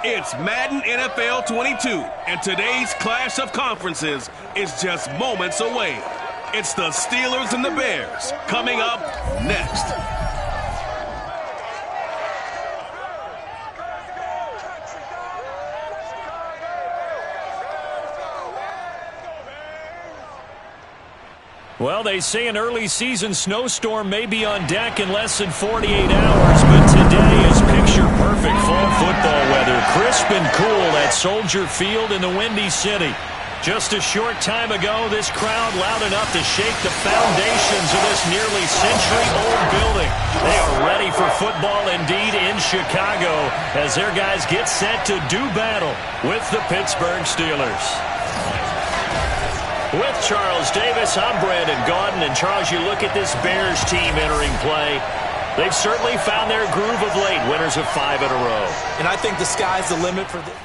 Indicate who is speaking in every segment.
Speaker 1: It's Madden NFL 22, and today's clash of conferences is just moments away. It's the Steelers and the Bears coming up next.
Speaker 2: Well, they say an early season snowstorm may be on deck in less than 48 hours, but today is picture-perfect fall football weather. Crisp and cool at Soldier Field in the Windy City. Just a short time ago, this crowd loud enough to shake the foundations of this nearly century-old building. They are ready for football indeed in Chicago as their guys get set to do battle with the Pittsburgh Steelers. With Charles Davis, I'm Brandon Gaudin. And Charles, you look at this Bears team entering play. They've certainly found their groove of late, winners of 5 in a row.
Speaker 3: And I think the sky's the limit for them.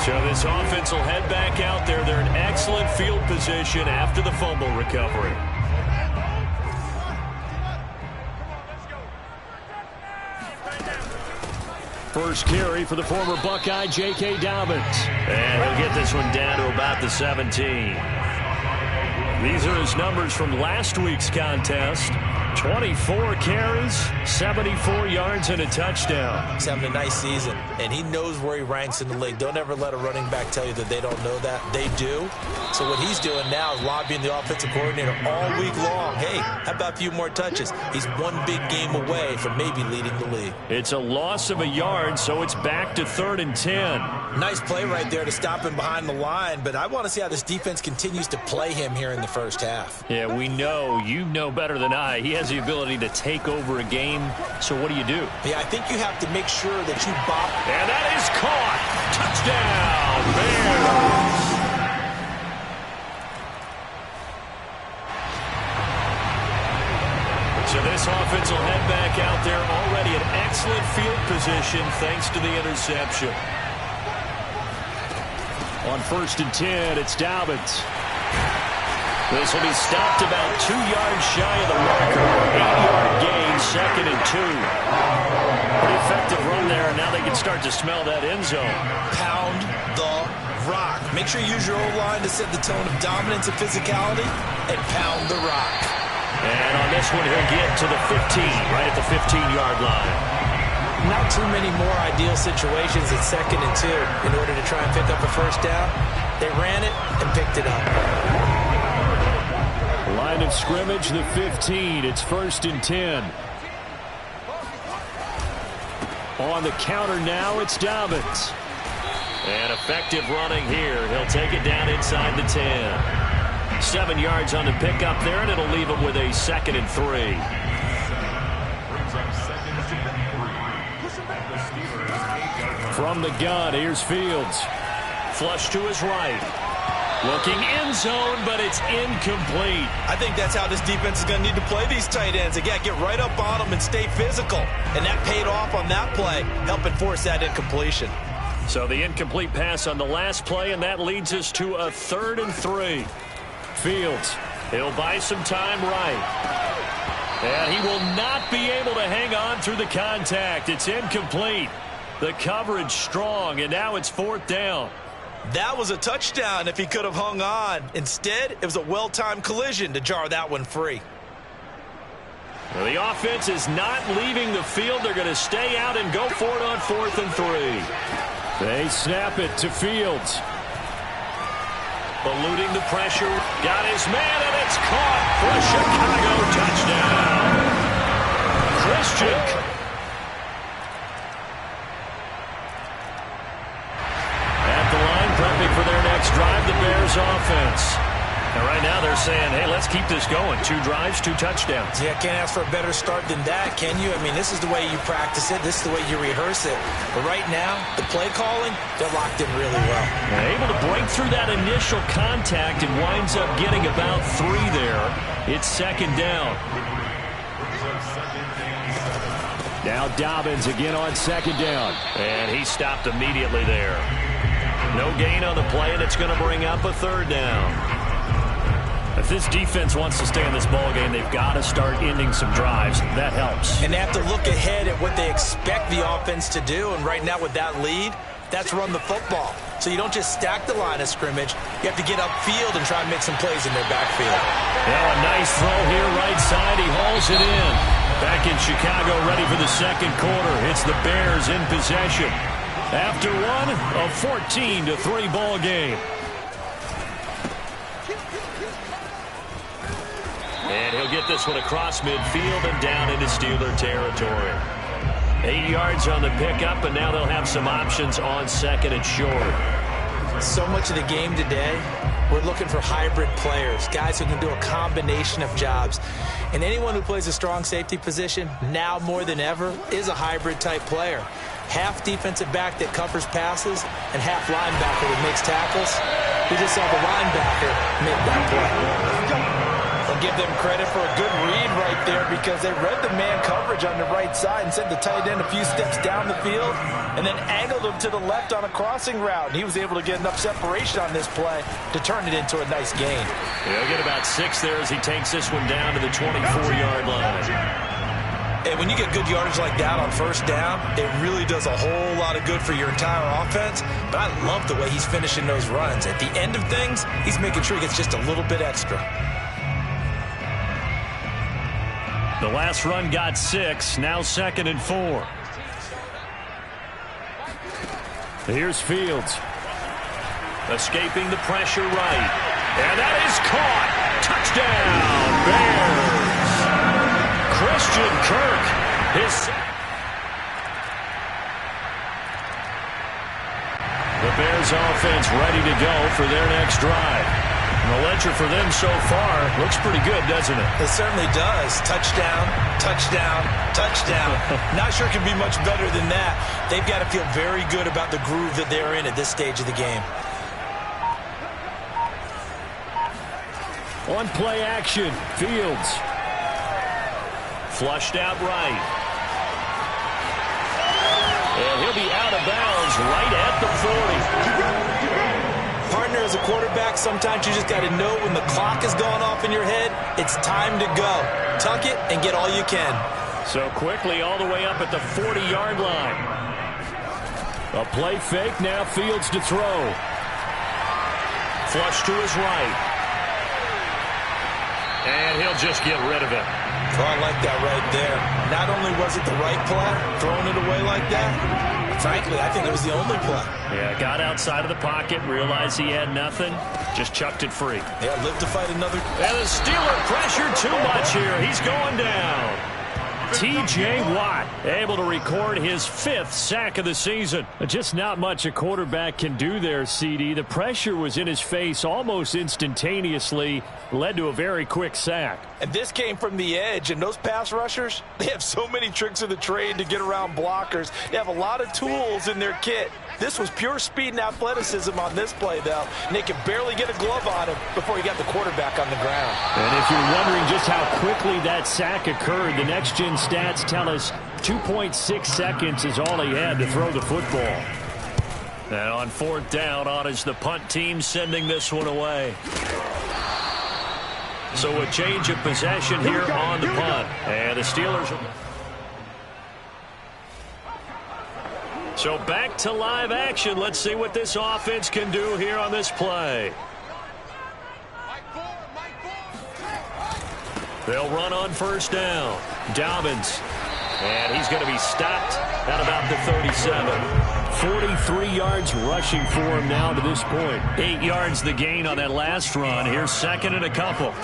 Speaker 2: So this offense will head back out there. They're in excellent field position after the fumble recovery. First carry for the former Buckeye, J.K. Dobbins. And he'll get this one down to about the 17. These are his numbers from last week's contest. 24 carries, 74 yards, and a touchdown.
Speaker 3: He's having a nice season, and he knows where he ranks in the league. Don't ever let a running back tell you that they don't know that. They do. So what he's doing now is lobbying the offensive coordinator all week long. Hey, how about a few more touches? He's one big game away from maybe leading the league.
Speaker 2: It's a loss of a yard, so it's back to 3rd and 10.
Speaker 3: Nice play right there to stop him behind the line, but I want to see how this defense continues to play him here in the first half.
Speaker 2: Yeah, we know. You know better than I. He has the ability to take over a game, so what do you do?
Speaker 3: Yeah, I think you have to make sure that you bop.
Speaker 2: And that is caught. Touchdown, Bears. So this offense will head back out there already in excellent field position thanks to the interception. On 1st and 10, it's Dobbins. This will be stopped about 2 yards shy of the marker. 8-yard gain, 2nd and 2. Pretty effective run there, and now they can start to smell that end zone.
Speaker 3: Pound the rock. Make sure you use your O-line to set the tone of dominance and physicality, and pound the rock.
Speaker 2: And on this one, he'll get to the 15, right at the 15-yard line.
Speaker 3: Not too many more ideal situations at 2nd and 2 in order to try and pick up a first down. They ran it and picked it up.
Speaker 2: Line of scrimmage, the 15. It's 1st and 10. On the counter now, it's Dobbins. And effective running here. He'll take it down inside the 10. 7 yards on the pickup there, and it'll leave him with a 2nd and 3. From the gun, here's Fields. Flush to his right. Looking end zone, but it's incomplete.
Speaker 3: I think that's how this defense is going to need to play these tight ends. Again, get right up on them and stay physical. And that paid off on that play, helping force that incompletion.
Speaker 2: So the incomplete pass on the last play, and that leads us to a 3rd and 3. Fields, he'll buy some time right. And he will not be able to hang on through the contact. It's incomplete. The coverage strong, and now it's 4th down.
Speaker 3: That was a touchdown if he could have hung on. Instead, it was a well-timed collision to jar that one free.
Speaker 2: Well, the offense is not leaving the field. They're going to stay out and go for it on 4th and 3. They snap it to Fields. Eluding the pressure. Got his man, and it's caught for a Chicago touchdown. Christian. Prepping for their next drive, the Bears offense. And right now they're saying, hey, let's keep this going. 2 drives, 2 touchdowns.
Speaker 3: Yeah, can't ask for a better start than that, can you? I mean, this is the way you practice it. This is the way you rehearse it. But right now, the play calling, they're locked in really well.
Speaker 2: Able to break through that initial contact and winds up getting about 3 there. It's 2nd down. Now Dobbins again on 2nd down. And he stopped immediately there. No gain on the play, and it's going to bring up a 3rd down. If this defense wants to stay in this ball game, they've got to start ending some drives. That helps.
Speaker 3: And they have to look ahead at what they expect the offense to do. And right now with that lead, that's run the football. So you don't just stack the line of scrimmage. You have to get upfield and try and make some plays in their backfield.
Speaker 2: Yeah, a nice throw here right side. He hauls it in. Back in Chicago, ready for the second quarter. It's the Bears in possession. After one, a 14-3 ball game. And he'll get this one across midfield and down into Steeler territory. 8 yards on the pickup, and now they'll have some options on second and short.
Speaker 3: So much of the game today, we're looking for hybrid players, guys who can do a combination of jobs. And anyone who plays a strong safety position, now more than ever, is a hybrid-type player. Half defensive back that covers passes and half linebacker that makes tackles. We just saw the linebacker make that play.
Speaker 4: I'll give them credit for a good read right there because they read the man coverage on the right side and sent the tight end a few steps down the field and then angled him to the left on a crossing route. And he was able to get enough separation on this play to turn it into a nice gain.
Speaker 2: He'll get about 6 there as he takes this one down to the 24-yard line.
Speaker 3: And when you get good yardage like that on first down, it really does a whole lot of good for your entire offense. But I love the way he's finishing those runs. At the end of things, he's making sure he gets just a little bit extra.
Speaker 2: The last run got 6, now 2nd and 4. Here's Fields. Escaping the pressure right. And that is caught. Touchdown, Bears. Christian Kirk. The Bears offense ready to go for their next drive. And the ledger for them so far looks pretty good, doesn't it?
Speaker 3: It certainly does. Touchdown, touchdown, touchdown. Not sure it can be much better than that. They've got to feel very good about the groove that they're in at this stage of the game.
Speaker 2: On play action, Fields. Flushed out right. And he'll be out of bounds right at the 40.
Speaker 3: Partner, as a quarterback, sometimes you just got to know when the clock is going off in your head, it's time to go. Tuck it and get all you can.
Speaker 2: So quickly all the way up at the 40-yard line. A play fake, now Fields to throw. Flush to his right. And he'll just get rid of it.
Speaker 3: Oh, I like that right there. Not only was it the right play, throwing it away like that, frankly, I think it was the only play.
Speaker 2: Yeah, got outside of the pocket, realized he had nothing, just chucked it free.
Speaker 3: Yeah, lived to fight another.
Speaker 2: And the Steeler pressure too much here. He's going down. T.J. Watt able to record his 5th sack of the season. Just not much a quarterback can do there, CD. The pressure was in his face almost instantaneously, led to a very quick sack.
Speaker 4: And this came from the edge, and those pass rushers, they have so many tricks of the trade to get around blockers. They have a lot of tools in their kit. This was pure speed and athleticism on this play, though, and they could barely get a glove on him before he got the quarterback on the ground.
Speaker 2: And if you're wondering just how quickly that sack occurred, the next-gen stats tell us 2.6 seconds is all he had to throw the football. And on 4th down, on is the punt team sending this one away. So a change of possession here on the punt. And the Steelers... So back to live action. Let's see what this offense can do here on this play. They'll run on 1st down. Dobbins. And he's going to be stopped at about the 37. 43 yards rushing for him now to this point. 8 yards the gain on that last run. Here's 2nd and a couple.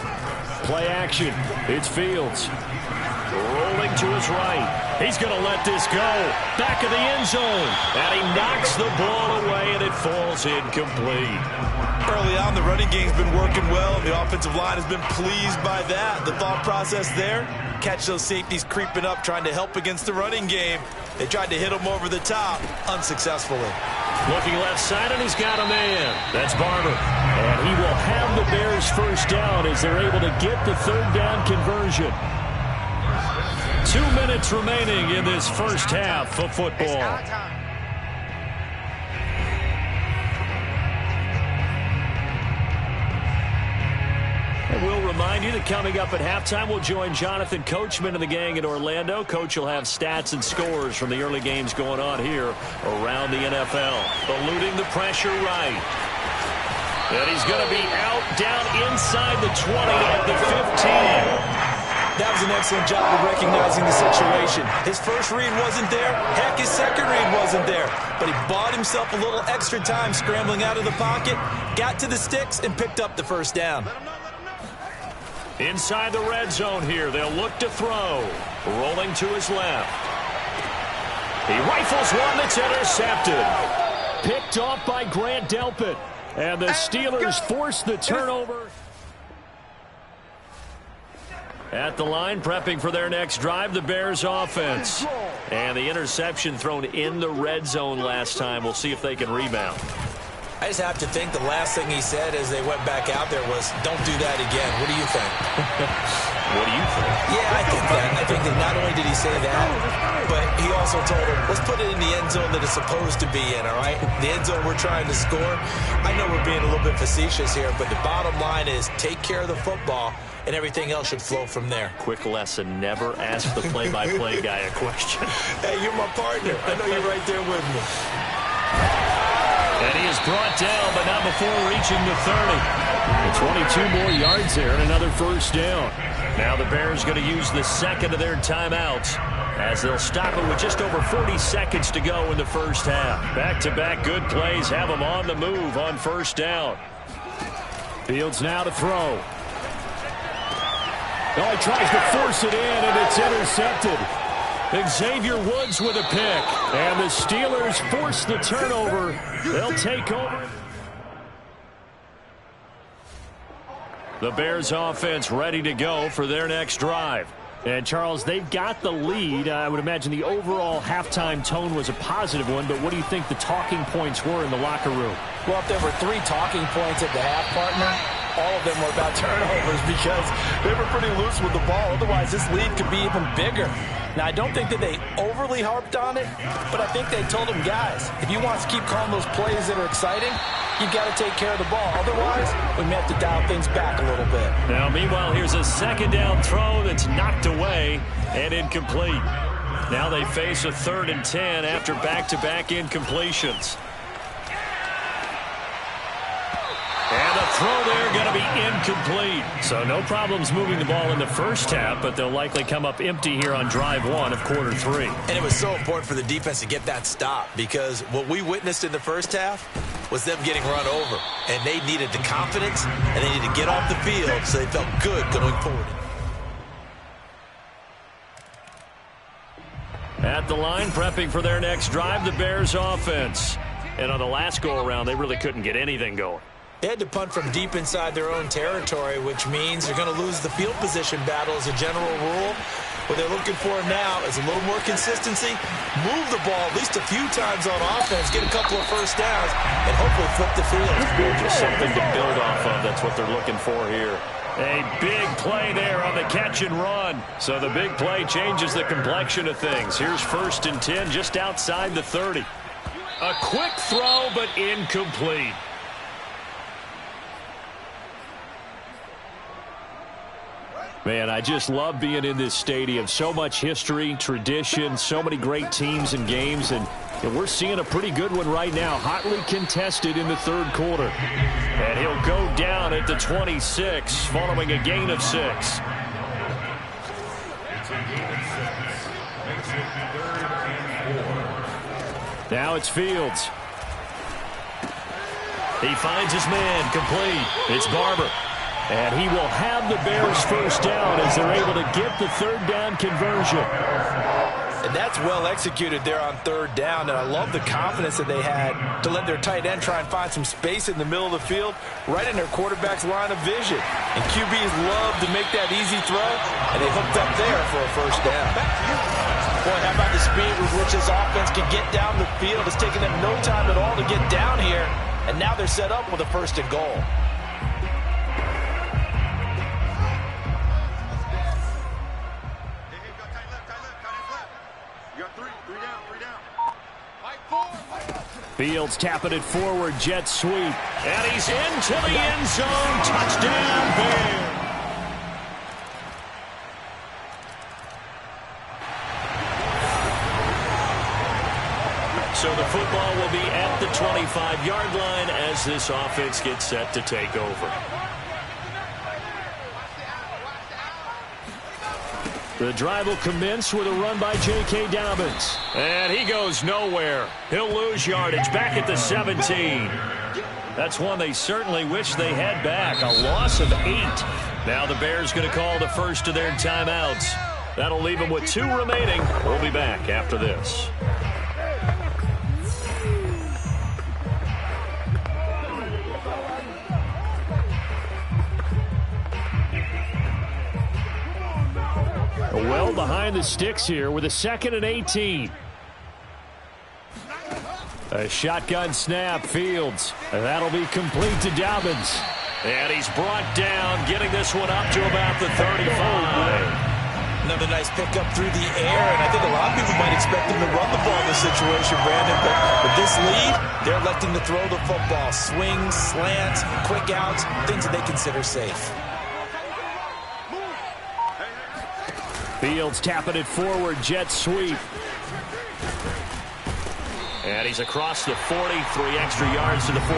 Speaker 2: Play action. It's Fields. Rolling to his right. He's going to let this go. Back of the end zone. And he knocks the ball away, and it falls incomplete.
Speaker 3: Early on, the running game's been working well, and the offensive line has been pleased by that. The thought process there, catch those safeties creeping up, trying to help against the running game. They tried to hit him over the top, unsuccessfully.
Speaker 2: Looking left side, and he's got a man. That's Barber. And he will have the Bears 1st down as they're able to get the 3rd down conversion. 2 minutes remaining in this first half of football. remind you that coming up at halftime, we'll join Jonathan Coachman and the gang in Orlando. Coach will have stats and scores from the early games going on here around the NFL. Eluding the pressure right. And he's going to be out down inside the 20 at the 15.
Speaker 4: That was an excellent job of recognizing the situation. His first read wasn't there. Heck, his second read wasn't there. But he bought himself a little extra time scrambling out of the pocket, got to the sticks, and picked up the first down.
Speaker 2: Inside the red zone here, they'll look to throw. Rolling to his left. He rifles one that's intercepted. Picked off by Grant Delpit. And the Steelers force the turnover. At the line, prepping for their next drive, the Bears offense. And the interception thrown in the red zone last time. We'll see if they can rebound.
Speaker 3: I just have to think the last thing he said as they went back out there was, don't do that again. What do you think?
Speaker 2: What do you think?
Speaker 3: Yeah, I think that. I think that not only did he say that, but he also told him, let's put it in the end zone that it's supposed to be in, all right? The end zone we're trying to score. I know we're being a little bit facetious here, but the bottom line is take care of the football, and everything else should flow from there.
Speaker 2: Quick lesson, never ask the play-by-play guy a question.
Speaker 3: Hey, you're my partner. I know you're right there with me.
Speaker 2: And he is brought down, but not before reaching the 30. 22 more yards there and another first down. Now the Bears going to use the second of their timeouts as they'll stop it with just over 40 seconds to go in the first half. Back-to-back good plays have them on the move on first down. Fields now to throw. Oh, he tries to force it in, and it's intercepted. Xavier Woods with a pick. And the Steelers force the turnover. They'll take over. The Bears offense ready to go for their next drive. And, Charles, they've got the lead. I would imagine the overall halftime tone was a positive one, but what do you think the talking points were in the locker room?
Speaker 4: Well, if there were 3 talking points at the half, partner, all of them were about turnovers because they were pretty loose with the ball. Otherwise, this lead could be even bigger. Now, I don't think that they overly harped on it, but I think they told them, guys, if you want to keep calling those plays that are exciting, you've got to take care of the ball. Otherwise, we may have to dial things back a little bit.
Speaker 2: Now, meanwhile, here's a second down throw that's knocked away and incomplete. Now they face a 3rd and 10 after back-to-back incompletions. And the throw there going to be incomplete. So no problems moving the ball in the first half, but they'll likely come up empty here on drive 1 of quarter 3.
Speaker 3: And it was so important for the defense to get that stop because what we witnessed in the first half was them getting run over. And they needed the confidence, and they needed to get off the field so they felt good going forward.
Speaker 2: At the line, prepping for their next drive, the Bears offense. And on the last go-around, they really couldn't get anything going.
Speaker 3: They had to punt from deep inside their own territory, which means they're going to lose the field position battle as a general rule. What they're looking for now is a little more consistency, move the ball at least a few times on offense, get a couple of first downs, and hopefully flip the field.
Speaker 2: Just something to build off of. That's what they're looking for here. A big play there on the catch and run. So the big play changes the complexion of things. Here's 1st and 10 just outside the 30. A quick throw, but incomplete. Man, I just love being in this stadium. So much history, tradition, so many great teams and games, and we're seeing a pretty good one right now, hotly contested in the 3rd quarter. And he'll go down at the 26 following a gain of 6. Now it's Fields. He finds his man, complete. It's Barber. And he will have the Bears first down as they're able to get the 3rd down conversion.
Speaker 4: And that's well executed there on 3rd down. And I love the confidence that they had to let their tight end try and find some space in the middle of the field, right in their quarterback's line of vision. And QBs love to make that easy throw, and they hooked up there for a first down. Boy, how about the speed with which this offense can get down the field? It's taken them no time at all to get down here, and now they're set up with a 1st and goal.
Speaker 2: Fields tapping it forward, jet sweep. And he's into the end zone. Touchdown, Bears. So the football will be at the 25-yard line as this offense gets set to take over. The drive will commence with a run by J.K. Dobbins. And he goes nowhere. He'll lose yardage back at the 17. That's one they certainly wish they had back. A loss of 8. Now the Bears going to call the first of their timeouts. That'll leave them with 2 remaining. We'll be back after this. Well behind the sticks here with a 2nd and 18. A shotgun snap, Fields. And that'll be complete to Dobbins. And he's brought down, getting this one up to about the 35.
Speaker 3: Another nice pickup through the air, and I think a lot of people might expect him to run the ball in this situation, Brandon, but with this lead, they're electing to throw the football. Swings, slants, quick outs, things that they consider safe.
Speaker 2: Fields tapping it forward, jet sweep. And he's across the 40, 3 extra yards to the 43.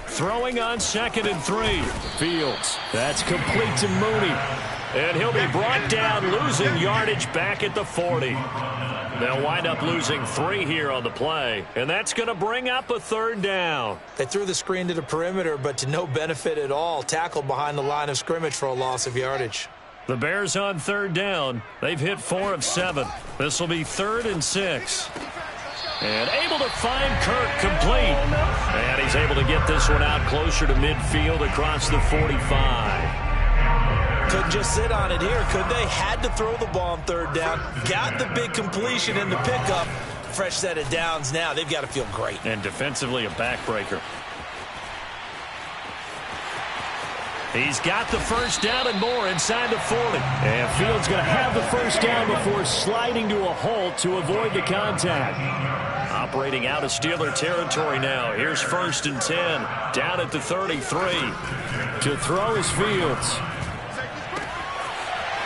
Speaker 2: Throwing on 2nd and 3. Fields. That's complete to Mooney. And he'll be brought down, losing yardage back at the 40. They'll wind up losing 3 here on the play. And that's going to bring up a 3rd down.
Speaker 3: They threw the screen to the perimeter, but to no benefit at all. Tackled behind the line of scrimmage for a loss of yardage.
Speaker 2: The Bears on 3rd down. They've hit 4 of 7. This will be 3rd and 6. And able to find Kirk complete. And he's able to get this one out closer to midfield across the 45.
Speaker 3: Couldn't just sit on it here, could they? Had to throw the ball on 3rd down. Got the big completion in the pickup. Fresh set of downs now. They've got to feel great.
Speaker 2: And defensively a backbreaker. He's got the 1st down and more inside the 40. And Fields going to have the 1st down before sliding to a halt to avoid the contact. Operating out of Steeler territory now. Here's 1st and 10. Down at the 33. To throw is Fields.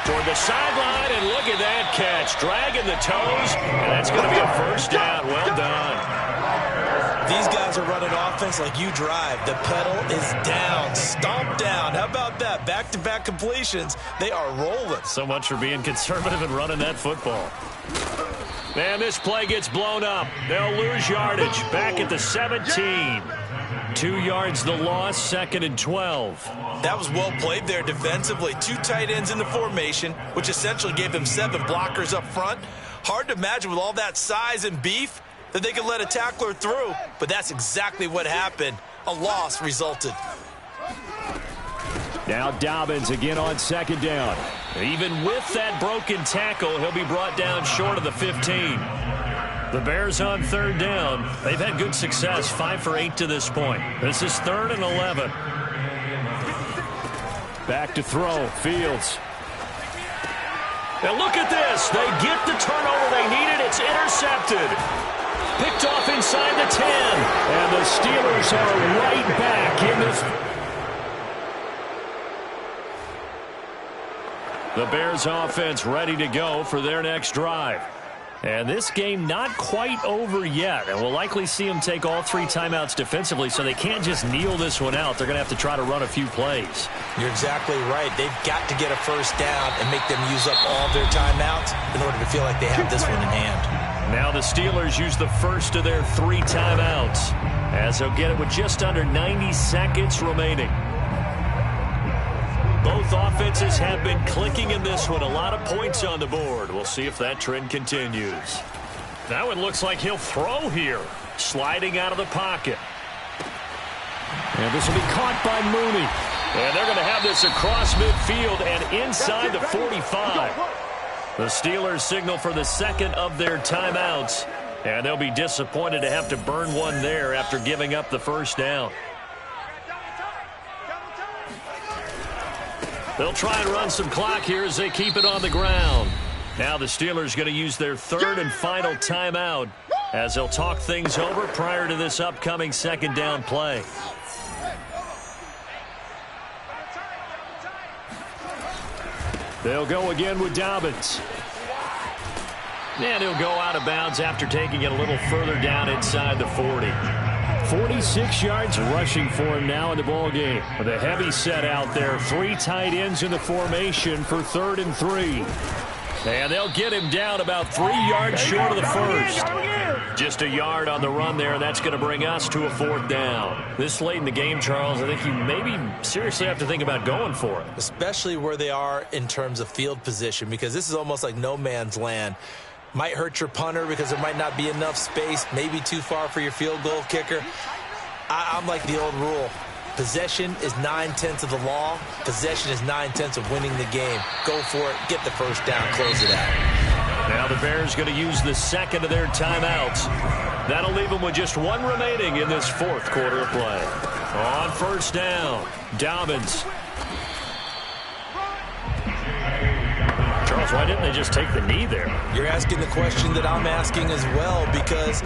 Speaker 2: Toward the sideline, and look at that catch. Dragging the toes, and that's going to be a 1st down. Well done.
Speaker 3: These guys are running offense like you drive. The pedal is down, stomped down. How about that? Back-to-back completions. They are rolling.
Speaker 2: So much for being conservative and running that football. Man, this play gets blown up. They'll lose yardage. Back at the 17. 2 yards the loss, 2nd and 12.
Speaker 3: That was well played there defensively. 2 tight ends in the formation, which essentially gave them 7 blockers up front. Hard to imagine with all that size and beef that they could let a tackler through, but that's exactly what happened. A loss resulted.
Speaker 2: Now Dobbins again on 2nd down. Even with that broken tackle, he'll be brought down short of the 15. The Bears on 3rd down. They've had good success, 5 for 8 to this point. This is 3rd and 11. Back to throw, Fields. Now look at this. They get the turnover they needed. It's intercepted. Picked off inside the 10. And the Steelers are right back in this. The Bears offense ready to go for their next drive. And this game not quite over yet. And we'll likely see them take all 3 timeouts defensively, so they can't just kneel this one out. They're going to have to try to run a few plays.
Speaker 3: You're exactly right. They've got to get a 1st down and make them use up all their timeouts in order to feel like they have this one in hand.
Speaker 2: Now the Steelers use the first of their 3 timeouts, as they'll get it with just under 90 seconds remaining. Both offenses have been clicking in this one. A lot of points on the board. We'll see if that trend continues. Now it looks like he'll throw here. Sliding out of the pocket. And this will be caught by Mooney. And they're going to have this across midfield and inside the 45. The Steelers signal for the 2nd of their timeouts. And they'll be disappointed to have to burn one there after giving up the 1st down. They'll try and run some clock here as they keep it on the ground. Now the Steelers going to use their 3rd and final timeout as they'll talk things over prior to this upcoming 2nd down play. They'll go again with Dobbins. And he'll go out of bounds after taking it a little further down inside the 40. 46 yards rushing for him now in the ball game. With a heavy set out there, 3 tight ends in the formation for 3rd and 3. And they'll get him down about 3 yards short of the first. Just a yard on the run there, and that's going to bring us to a 4th down. This late in the game, Charles, I think you maybe seriously have to think about going for it.
Speaker 3: Especially where they are in terms of field position, because this is almost like no man's land. Might hurt your punter because there might not be enough space, maybe too far for your field goal kicker. I'm like the old rule. Possession is 9/10 of the law. Possession is 9/10 of winning the game. Go for it. Get the first down. Close it out.
Speaker 2: Now the Bears going to use the second of their timeouts. That'll leave them with just 1 remaining in this 4th quarter of play. On 1st down, Dobbins. Charles, why didn't they just take the knee there?
Speaker 3: You're asking the question that I'm asking as well, because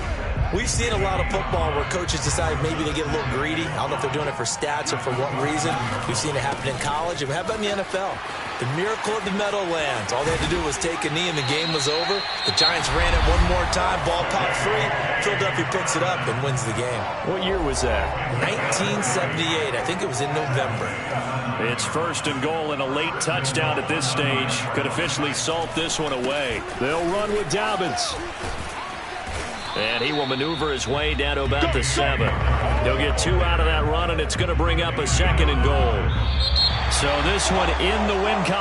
Speaker 3: we've seen a lot of football where coaches decide maybe they get a little greedy. I don't know if they're doing it for stats or for what reason. We've seen it happen in college. And how about in the NFL? The miracle of the Meadowlands. All they had to do was take a knee and the game was over. The Giants ran it one more time. Ball popped free. Philadelphia picks it up and wins the game.
Speaker 2: What year was that?
Speaker 3: 1978. I think it was in November.
Speaker 2: It's 1st and goal and a late touchdown at this stage. Could officially salt this one away. They'll run with Dobbins. And he will maneuver his way down to about the 7. He'll get 2 out of that run, and it's going to bring up a 2nd and goal. So this one in the win column.